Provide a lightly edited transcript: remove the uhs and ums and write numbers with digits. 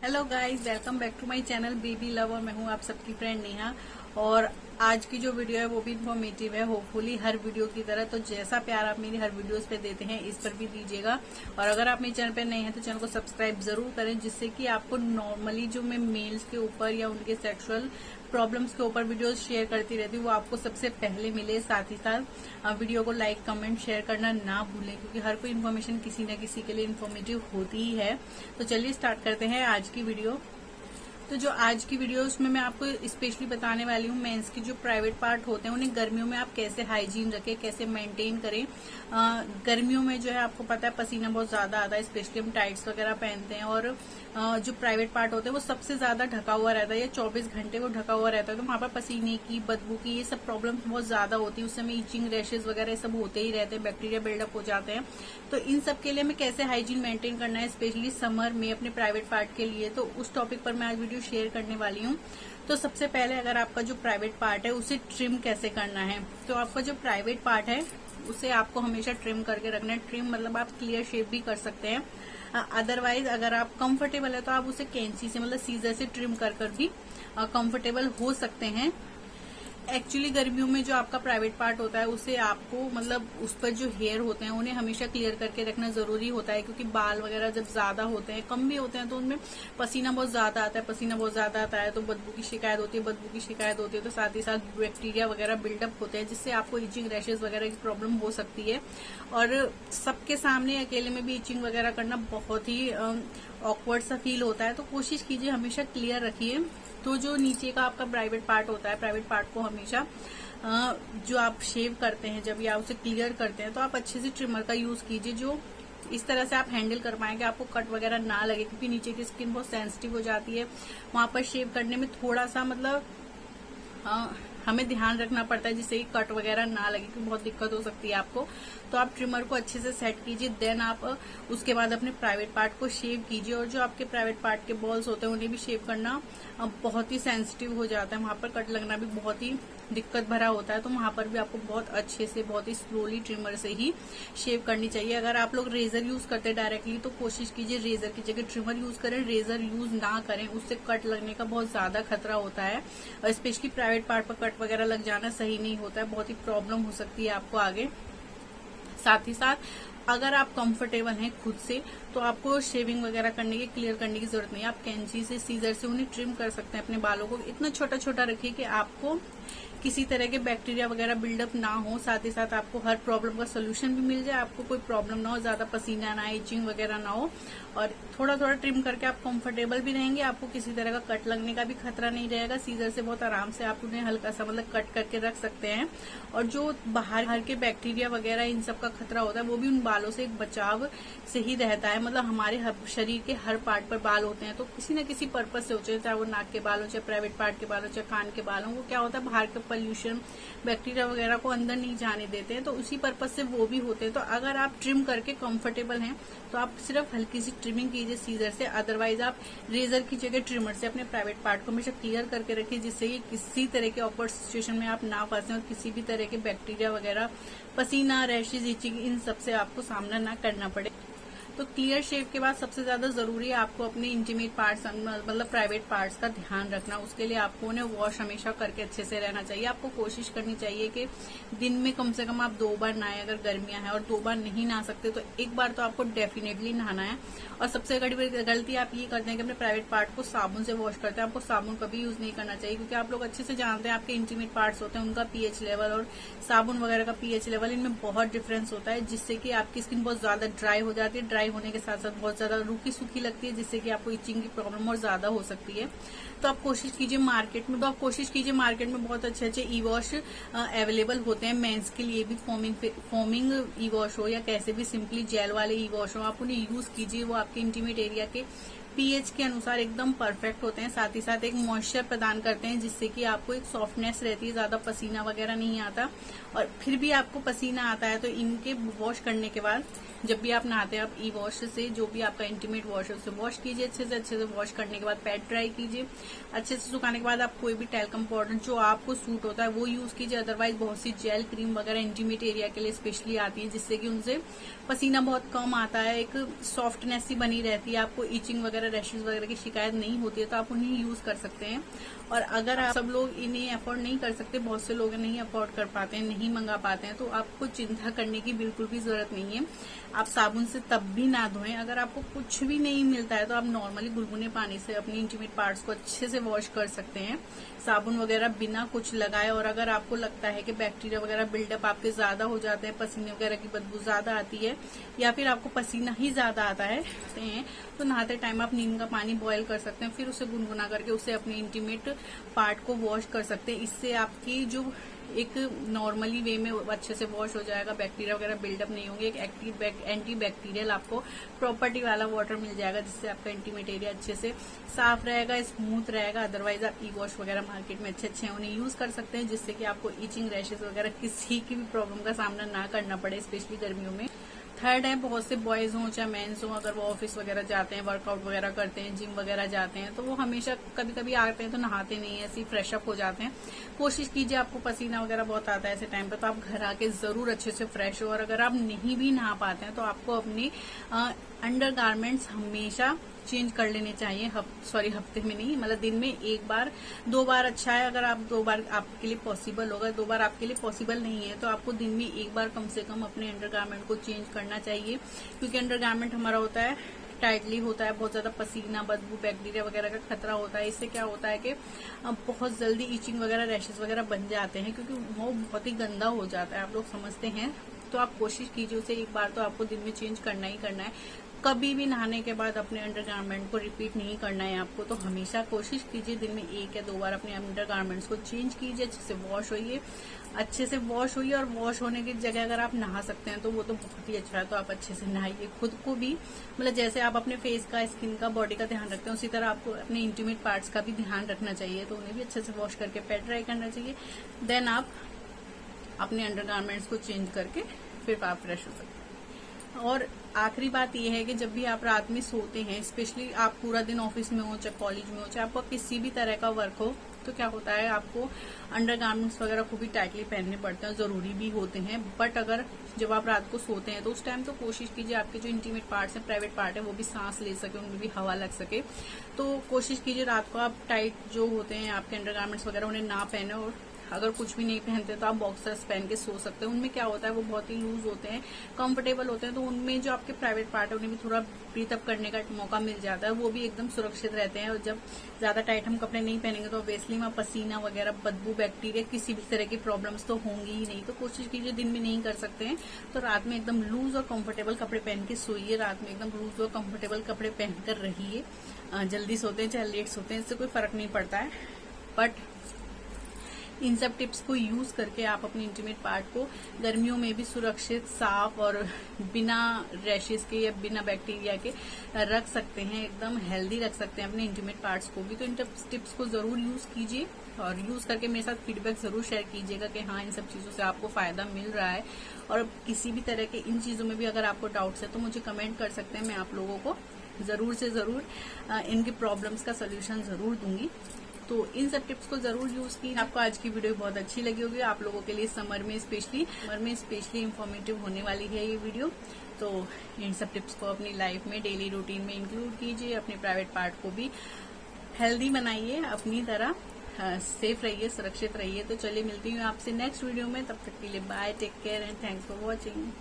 Hello guys, welcome back to my channel baby love. और मैं हूं आप सबकी फ्रेंड नेहा। और आज की जो वीडियो है वो भी इन्फॉर्मेटिव है, होपफुली हर वीडियो की तरह। तो जैसा प्यार आप मेरी हर वीडियोस पे देते हैं इस पर भी दीजिएगा। और अगर आप मेरे चैनल पे नए हैं तो चैनल को सब्सक्राइब जरूर करें, जिससे कि आपको नॉर्मली जो मैं मेल्स के ऊपर या उनके सेक्सुअल प्रॉब्लम्स के ऊपर वीडियोस शेयर करती रहती हूँ वो आपको सबसे पहले मिले। साथ ही साथ वीडियो को लाइक कमेंट शेयर करना ना भूलें, क्योंकि हर कोई इन्फॉर्मेशन किसी न किसी के लिए इन्फॉर्मेटिव होती ही है। तो चलिए स्टार्ट करते हैं आज की वीडियो। तो जो आज की वीडियो उसमें मैं आपको स्पेशली बताने वाली हूँ मेंस की जो प्राइवेट पार्ट होते हैं उन्हें गर्मियों में आप कैसे हाइजीन रखें, कैसे मेंटेन करें। गर्मियों में जो है आपको पता है पसीना बहुत ज्यादा आता है, स्पेशली हम टाइट्स वगैरह पहनते हैं। और जो प्राइवेट पार्ट होते हैं वो सबसे ज्यादा ढका हुआ रहता है, या 24 घंटे वो ढका हुआ रहता है। तो वहां पर पसीने की, बदबू की, ये सब प्रॉब्लम बहुत ज्यादा होती है। उस समय ईचिंग, रैशेज वगैरह सब होते ही रहते हैं, बैक्टीरिया बिल्डअप हो जाते हैं। तो इन सब के लिए हमें कैसे हाइजीन मेंटेन करना है, स्पेशली समर में अपने प्राइवेट पार्ट के लिए, तो उस टॉपिक पर मैं आज वीडियो शेयर करने वाली हूँ। तो सबसे पहले अगर आपका जो प्राइवेट पार्ट है उसे ट्रिम कैसे करना है। तो आपका जो प्राइवेट पार्ट है उसे आपको हमेशा ट्रिम करके रखना है। ट्रिम मतलब आप क्लियर शेप भी कर सकते हैं, अदरवाइज अगर आप कंफर्टेबल है तो आप उसे कैंची से मतलब सीजर से ट्रिम कर भी कंफर्टेबल हो सकते हैं। एक्चुअली गर्मियों में जो आपका प्राइवेट पार्ट होता है उसे आपको मतलब उस पर जो हेयर होते हैं उन्हें हमेशा क्लियर करके रखना जरूरी होता है, क्योंकि बाल वगैरह जब ज्यादा होते हैं, कम भी होते हैं, तो उनमें पसीना बहुत ज्यादा आता है। पसीना बहुत ज्यादा आता है तो बदबू की शिकायत होती है, बदबू की शिकायत होती है तो साथ ही साथ बैक्टीरिया वगैरह बिल्डअप होते हैं, जिससे आपको इचिंग, रैशेज वगैरह की प्रॉब्लम हो सकती है। और सबके सामने अकेले में भी इचिंग वगैरह करना बहुत ही ऑकवर्ड सा फील होता है। तो कोशिश कीजिए हमेशा क्लियर रखिए। तो जो नीचे का आपका प्राइवेट पार्ट होता है, प्राइवेट पार्ट को हमेशा जो आप शेव करते हैं जब या उसे क्लियर करते हैं तो आप अच्छे से ट्रिमर का यूज कीजिए, जो इस तरह से आप हैंडल कर पाएंगे, आपको कट वगैरह ना लगे, क्योंकि नीचे की स्किन बहुत सेंसिटिव हो जाती है। वहां पर शेव करने में थोड़ा सा मतलब हमें ध्यान रखना पड़ता है, जिससे कि कट वगैरह ना लगे, क्योंकि बहुत दिक्कत हो सकती है आपको। तो आप ट्रिमर को अच्छे से सेट कीजिए, देन आप उसके बाद अपने प्राइवेट पार्ट को शेव कीजिए। और जो आपके प्राइवेट पार्ट के बॉल्स होते हैं उन्हें भी शेव करना बहुत ही सेंसिटिव हो जाता है, वहां पर कट लगना भी बहुत ही दिक्कत भरा होता है। तो वहां पर भी आपको बहुत अच्छे से, बहुत ही स्लोली ट्रिमर से ही शेव करनी चाहिए। अगर आप लोग रेजर यूज करते हैं डायरेक्टली तो कोशिश कीजिए रेजर की जगह ट्रिमर यूज करें, रेजर यूज ना करें, उससे कट लगने का बहुत ज्यादा खतरा होता है। और स्पेशली प्राइवेट पार्ट पर कट वगैरह लग जाना सही नहीं होता है, बहुत ही प्रॉब्लम हो सकती है आपको आगे। साथ ही साथ अगर आप कंफर्टेबल हैं खुद से तो आपको शेविंग वगैरह करने की, क्लियर करने की जरूरत नहीं है। आप कैंची से, सीजर से उन्हें ट्रिम कर सकते हैं। अपने बालों को इतना छोटा छोटा रखिए कि आपको किसी तरह के बैक्टीरिया वगैरह बिल्डअप ना हो। साथ ही साथ आपको हर प्रॉब्लम का सोल्यूशन भी मिल जाए, आपको कोई प्रॉब्लम ना हो, ज्यादा पसीना ना, इचिंग वगैरह ना हो। और थोड़ा थोड़ा ट्रिम करके आप कंफर्टेबल भी रहेंगे, आपको किसी तरह का कट लगने का भी खतरा नहीं रहेगा। सीजर से बहुत आराम से आप उन्हें हल्का सा मतलब कट करके रख सकते हैं। और जो बाहर के बैक्टीरिया वगैरह इन सब का खतरा होता है वो भी उन बालों से एक बचाव से ही रहता है। मतलब हमारे शरीर के हर पार्ट पर बाल होते हैं तो किसी न किसी पर्पज से होते हैं, चाहे वो नाक के बाल हो, चाहे प्राइवेट पार्ट के बाल हो, चाहे कान के बाल हो। वो क्या होता है, बाहर के पॉल्यूशन, बैक्टीरिया वगैरह को अंदर नहीं जाने देते हैं, तो उसी पर्पज से वो भी होते हैं। तो अगर आप ट्रिम करके कंफर्टेबल हैं तो आप सिर्फ हल्की सी ट्रिमिंग कीजिए सीजर से, अदरवाइज आप रेजर की जगह ट्रिमर से अपने प्राइवेट पार्ट को हमेशा क्लियर करके रखिए, जिससे कि किसी तरह के ऑकवर्ड सिचुएशन में आप ना फंसे और किसी भी तरह के बैक्टीरिया वगैरह, पसीना, रैशेज, इचिंग, इन सबसे आपको सामना ना करना पड़े। तो क्लियर शेव के बाद सबसे ज्यादा जरूरी है आपको अपने इंटीमेट पार्ट्स मतलब प्राइवेट पार्ट्स का ध्यान रखना। उसके लिए आपको उन्हें वॉश हमेशा करके अच्छे से रहना चाहिए। आपको कोशिश करनी चाहिए कि दिन में कम से कम आप 2 बार नहाएं, अगर गर्मियां हैं। और 2 बार नहीं नहा सकते तो 1 बार तो आपको डेफिनेटली नहाना है। और सबसे बड़ी गलती आप ये करते हैं कि अपने प्राइवेट पार्ट को साबुन से वॉश करते हैं। आपको साबुन कभी यूज नहीं करना चाहिए, क्योंकि आप लोग अच्छे से जानते हैं आपके इंटीमेट पार्ट्स होते हैं उनका पीएच लेवल और साबुन वगैरह का पीएच लेवल, इनमें बहुत डिफरेंस होता है, जिससे कि आपकी स्किन बहुत ज्यादा ड्राई हो जाती है। ड्राई होने के साथ साथ बहुत ज्यादा रूखी सूखी लगती है, जिससे कि आपको इचिंग की प्रॉब्लम और ज्यादा हो सकती है। तो आप कोशिश कीजिए मार्केट में बहुत अच्छे अच्छे ई वॉश अवेलेबल होते हैं मेंस के लिए भी। फोमिंग ई वॉश हो या कैसे भी सिंपली जेल वाले ई वॉश हो, आप उन्हें यूज कीजिए। वो आपके इंटीमेट एरिया के पीएच के अनुसार एकदम परफेक्ट होते हैं। साथ ही साथ एक मॉइस्चर प्रदान करते हैं, जिससे कि आपको एक सॉफ्टनेस रहती है, ज्यादा पसीना वगैरह नहीं आता। और फिर भी आपको पसीना आता है तो इनके वॉश करने के बाद जब भी आप नहाते हैं आप ई वॉश से, जो भी आपका इंटीमेट वॉश है उससे वॉश कीजिए अच्छे से वॉश करने के बाद पैड ड्राई कीजिए। अच्छे से सुखाने के बाद आप कोई भी टैल्कम पाउडर जो आपको सूट होता है वो यूज कीजिए। अदरवाइज बहुत सी जेल क्रीम वगैरह इंटीमेट एरिया के लिए स्पेशली आती है, जिससे कि उनसे पसीना बहुत कम आता है, एक सॉफ्टनेस सी बनी रहती है, आपको इचिंग वगैरह वगैरह, रैशेज वगैरह की शिकायत नहीं होती है तो आप उन्हें यूज कर सकते हैं। और अगर आप सब लोग इन्हें अफोर्ड नहीं कर सकते, बहुत से लोग नहीं अफोर्ड कर पाते हैं, नहीं मंगा पाते हैं, तो आपको चिंता करने की बिल्कुल भी जरूरत नहीं है। आप साबुन से तब भी ना धोएं। अगर आपको कुछ भी नहीं मिलता है तो आप नॉर्मली गुनगुने पानी से अपनी इंटीमेट पार्ट्स को अच्छे से वॉश कर सकते हैं, साबुन वगैरह बिना कुछ लगाए। और अगर आपको लगता है कि बैक्टीरिया वगैरह बिल्डअप आपके ज्यादा हो जाते हैं, पसीने वगैरह की बदबू ज्यादा आती है, या फिर आपको पसीना ही ज्यादा आता है तो नहाते टाइम आप नीम का पानी बॉयल कर सकते हैं, फिर उसे गुनगुना करके उसे अपने इंटीमेट पार्ट को वॉश कर सकते हैं। इससे आपकी जो एक नॉर्मली वे में अच्छे से वॉश हो जाएगा, बैक्टीरिया वगैरह बिल्डअप नहीं होंगे, एक एक्टिव एंटी बैक्टीरियल आपको प्रॉपर्टी वाला वाटर मिल जाएगा, जिससे आपका इंटीमेट एरिया अच्छे से साफ रहेगा, स्मूथ रहेगा। अदरवाइज आप ई वॉश वगैरह मार्केट में अच्छे हैं उन्हें यूज कर सकते हैं, जिससे कि आपको ईचिंग, रैशेज वगैरह किसी की भी प्रॉब्लम का सामना ना करना पड़े, स्पेशली गर्मियों में। थर्ड है, बहुत से बॉयज हों चाहे मेंस हों, अगर वो ऑफिस वगैरह जाते हैं, वर्कआउट वगैरह करते हैं, जिम वगैरह जाते हैं, तो वो हमेशा कभी कभी आते हैं तो नहाते नहीं है, ऐसे ही फ्रेश अप हो जाते हैं। कोशिश कीजिए, आपको पसीना वगैरह बहुत आता है ऐसे टाइम पर, तो आप घर आके जरूर अच्छे से फ्रेश हो। और अगर आप नहीं भी नहा पाते हैं तो आपको अपने अंडर गारमेंट्स हमेशा चेंज कर लेने चाहिए। हफ्ते में नहीं, मतलब दिन में एक बार 2 बार अच्छा है। अगर आप 2 बार आपके लिए पॉसिबल होगा, 2 बार आपके लिए पॉसिबल नहीं है तो आपको दिन में एक बार कम से कम अपने अंडरगारमेंट को चेंज करना चाहिए, क्योंकि अंडरगारमेंट हमारा होता है टाइटली होता है, बहुत ज्यादा पसीना, बदबू, बैक्टीरिया वगैरह का खतरा होता है। इससे क्या होता है कि बहुत जल्दी ईचिंग वगैरह, रैशेज वगैरह बन जाते हैं, क्योंकि वो बहुत ही गंदा हो जाता है, आप लोग समझते हैं। तो आप कोशिश कीजिए उसे एक बार तो आपको दिन में चेंज करना ही करना है। कभी भी नहाने के बाद अपने अंडरगारमेंट को रिपीट नहीं करना है आपको, तो हमेशा कोशिश कीजिए दिन में 1 या 2 बार अपने अंडरगारमेंट्स को चेंज कीजिए, अच्छे से वॉश होइए, अच्छे से वॉश होइए। और वॉश होने की जगह अगर आप नहा सकते हैं तो वो तो बहुत ही अच्छा है, तो आप अच्छे से नहाइए। खुद को भी, मतलब जैसे आप अपने फेस का, स्किन का, बॉडी का ध्यान रखते हैं, उसी तरह आपको अपने इंटीमेट पार्ट्स का भी ध्यान रखना चाहिए, तो उन्हें भी अच्छे से वॉश करके पैड ड्राई करना चाहिए। देन आप अपने अंडरगारमेंट्स को चेंज करके फिर आप फ्रेश हो सकते हैं। और आखिरी बात यह है कि जब भी आप रात में सोते हैं, स्पेशली आप पूरा दिन ऑफिस में हो, चाहे कॉलेज में हो, चाहे आपका किसी भी तरह का वर्क हो, तो क्या होता है आपको अंडरगारमेंट्स वगैरह को भी टाइटली पहनने पड़ते हैं, जरूरी भी होते हैं। बट अगर जब आप रात को सोते हैं तो उस टाइम तो कोशिश कीजिए आपके जो इंटीमेट पार्ट्स हैं, प्राइवेट पार्ट है, वो भी सांस ले सके, उनमें भी हवा लग सके। तो कोशिश कीजिए रात को आप टाइट जो होते हैं आपके अंडरगारमेंट्स वगैरह उन्हें ना पहने। और अगर कुछ भी नहीं पहनते तो आप बॉक्सर्स पहन के सो सकते हैं। उनमें क्या होता है वो बहुत ही लूज होते हैं, कंफर्टेबल होते हैं, तो उनमें जो आपके प्राइवेट पार्ट है उन्हें भी थोड़ा ब्रीथ अप करने का मौका मिल जाता है, वो भी एकदम सुरक्षित रहते हैं। और जब ज्यादा टाइट हम कपड़े नहीं पहनेंगे तो ऑब्वियसली वहाँ पसीना वगैरह, बदबू, बैक्टीरिया, किसी भी तरह की प्रॉब्लम्स तो होंगी ही नहीं। तो कोशिश कीजिए, दिन में नहीं कर सकते हैं तो रात में एकदम लूज और कंफर्टेबल कपड़े पहन के सोइए, रात में एकदम लूज और कंफर्टेबल कपड़े पहनकर रहिए। जल्दी सोते हैं चाहे लेट सोते हैं, इससे कोई फर्क नहीं पड़ता है। बट इन सब टिप्स को यूज करके आप अपने इंटीमेट पार्ट को गर्मियों में भी सुरक्षित, साफ और बिना रैशेस के या बिना बैक्टीरिया के रख सकते हैं, एकदम हेल्दी रख सकते हैं अपने इंटीमेट पार्ट्स को भी। तो इन टिप्स को जरूर यूज कीजिए और यूज करके मेरे साथ फीडबैक जरूर शेयर कीजिएगा कि हाँ, इन सब चीजों से आपको फायदा मिल रहा है। और किसी भी तरह के इन चीजों में भी अगर आपको डाउट्स है तो मुझे कमेंट कर सकते हैं, मैं आप लोगों को जरूर से जरूर इनकी प्रॉब्लम्स का सोल्यूशन जरूर दूंगी। तो इन सब टिप्स को जरूर यूज की। आपको आज की वीडियो बहुत अच्छी लगी होगी, आप लोगों के लिए समर में स्पेशली इंफॉर्मेटिव होने वाली है ये वीडियो। तो इन सब टिप्स को अपनी लाइफ में, डेली रूटीन में इंक्लूड कीजिए, अपने प्राइवेट पार्ट को भी हेल्दी बनाइए, अपनी तरह सेफ रहिए, सुरक्षित रहिए। तो चलिए मिलती हूँ आपसे नेक्स्ट वीडियो में, तब तक के लिए bye, take care and thanks for watching.